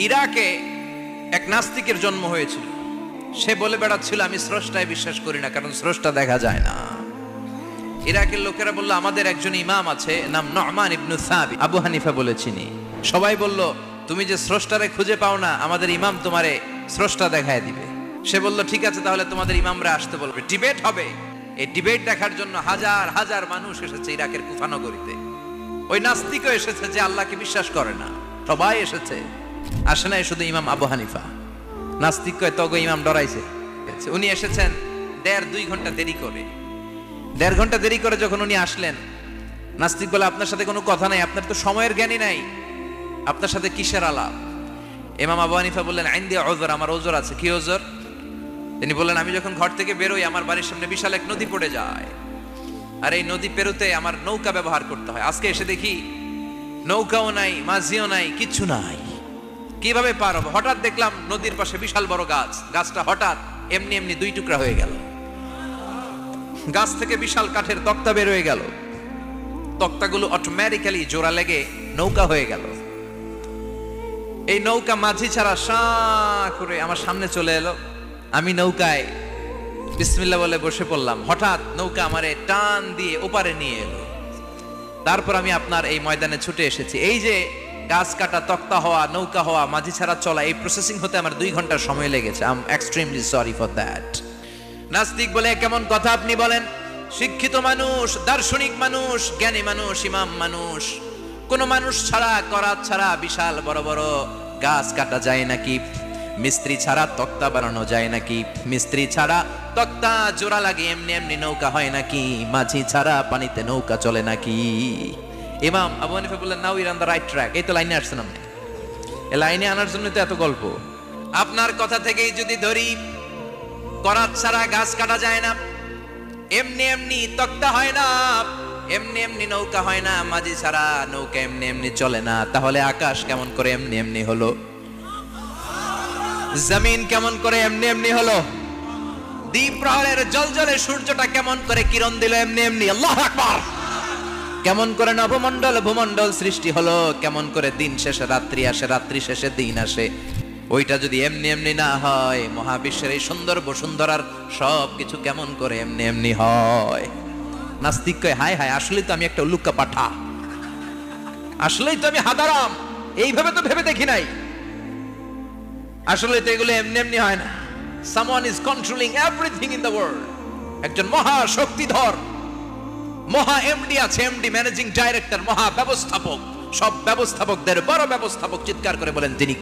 ইরাকে এক নাস্তিকের জন্ম হয়েছিল। সে বলে বেড়াচ্ছিল আমি স্রষ্টায় বিশ্বাস করি না, কারণ স্রষ্টা দেখা যায় না। ইরাকের লোকেরা বলল আমাদের একজন ইমাম আছে, নাম নুমান ইবনে সাবিত, আবু হানিফা বলে চিনি। সবাই বলল তুমি যে স্রষ্টারে খুঁজে পাও না, আমাদের ইমাম তোমারে স্রষ্টা দেখায় দিবে। সে বলল ঠিক আছে, তাহলে তোমাদের ইমামরা আসতে বলবে, ডিবেট হবে। এই ডিবেট দেখার জন্য হাজার হাজার মানুষ এসেছে ইরাকের কুফানগরীতে। ওই নাস্তিকও এসেছে যে আল্লাহকে বিশ্বাস করে না, সবাই এসেছে। আসে নাই শুধু ইমাম আবু হানিফা। নাস্তিক কয় তগো ইমাম ডরাইছে। উনি এসেছেন 1.5-2 ঘন্টা দেরি করে। 1.5 ঘন্টা দেরি করে যখন উনি আসলেন, নাস্তিক বলে আপনার সাথে কোনো কথা নাই, আপনার তো সময়ের জ্ঞানই নাই, আপনার সাথে কিসের আলাপ? ইমাম আবু হানিফা বললেন আইন্দি ওজর, আমার ওজর আছে। কি ওজর? তিনি বললেন আমি যখন ঘর থেকে বেরোই আমার বাড়ির সামনে বিশাল এক নদী পড়ে যায়, আর এই নদী পেরোতে আমার নৌকা ব্যবহার করতে হয়। আজকে এসে দেখি নৌকাও নাই, মাঝিও নাই, কিচ্ছু নাই, কিভাবে পার হবো? হঠাৎ দেখলাম নদীর পাশে বিশাল বড় গাছ, গাছটা হঠাৎ এমনি এমনি 2 টুকরা হয়ে গেল। গাছ থেকে বিশাল কাঠের তক্তা বের হয়ে গেল, তক্তাগুলো অটোমেটিক্যালি জোড়া লেগে নৌকা হয়ে গেল। এই নৌকা মাঝি ছাড়া সা করে আমার সামনে চলে এলো। আমি নৌকায় বিসমিল্লাহ বলে বসে পড়লাম। হঠাৎ নৌকা আমারে টান দিয়ে ওপারে নিয়ে এলো। তারপর আমি আপনার এই ময়দানে ছুটে এসেছি। এই যে গাছ কাটা, তক্তা হওয়া, নৌকা হওয়া, মাঝি ছাড়া চলা, এই প্রসেসিং হতে আমার 2 ঘন্টা সময় লেগেছে। I am extremely sorry for that. নাস্তিক বলে কেমন কথা আপনি বলেন? শিক্ষিত মানুষ, দার্শনিক মানুষ, জ্ঞানী মানুষ, ইমাম মানুষ, কোন মানুষ ছাড়া, করাত ছাড়া বিশাল বড় বড় গাছ কাটা যায় নাকি? মিস্ত্রি ছাড়া তক্তা বানানো যায় নাকি? মিস্ত্রি ছাড়া তক্তা জোড়া লাগে এমনি এমনি নৌকা হয় নাকি? মাঝি ছাড়া পানিতে নৌকা চলে নাকি? ইমাম আবু হানিফা বললেন now your on the right track. এই তো লাইনে আসছেন আপনি, এই লাইনে আনার জন্য তো এত গল্প। আপনার কথা থেকেই যদি ধরি, করাত ছাড়া গাছ কাটা যায় না, এমনি এমনি তক্তা হয় না, এমনি এমনি নৌকা হয় না, মাঝি ছাড়া নৌকা এমনি এমনি চলে না, তাহলে আকাশ কেমন করে এমনি এমনি হলো? জমিন কেমন করে এমনি এমনি হলো? দ্বীপ প্রহরের জলজলে সূর্যটা কেমন করে কিরণ দিল এমনি এমনি? আল্লাহু আকবার! কেমন করে নবমণ্ডল ভূমণ্ডল সৃষ্টি হলো? কেমন করে দিন শেষে রাত্রি আসে, রাত্রি শেষে দিন আসে? ওইটা যদি এমনি এমনি না হয়, মহাবিশ্বের এই সুন্দর বসুন্ধরার সব কিছু কেমন করে এমনি এমনি হয়? নাস্তিক কয় হায় হায়, আসলেই তো আমি একটা উল্লুক্কা পাঠা, আসলেই তো আমি হাদারাম, এইভাবে তো ভেবে দেখি নাই। আসলে তো এগুলো এমনি এমনি হয় না। Someone is controlling everything in the world. একজন মহা শক্তিধর, মহা এমডি আছে, এমডি ম্যানেজিং ডাইরেক্টর, মহা ব্যবস্থাপক, সব ব্যবস্থাপকদের বড় ব্যবস্থাপক। চিৎকার করে বলেন তিনি।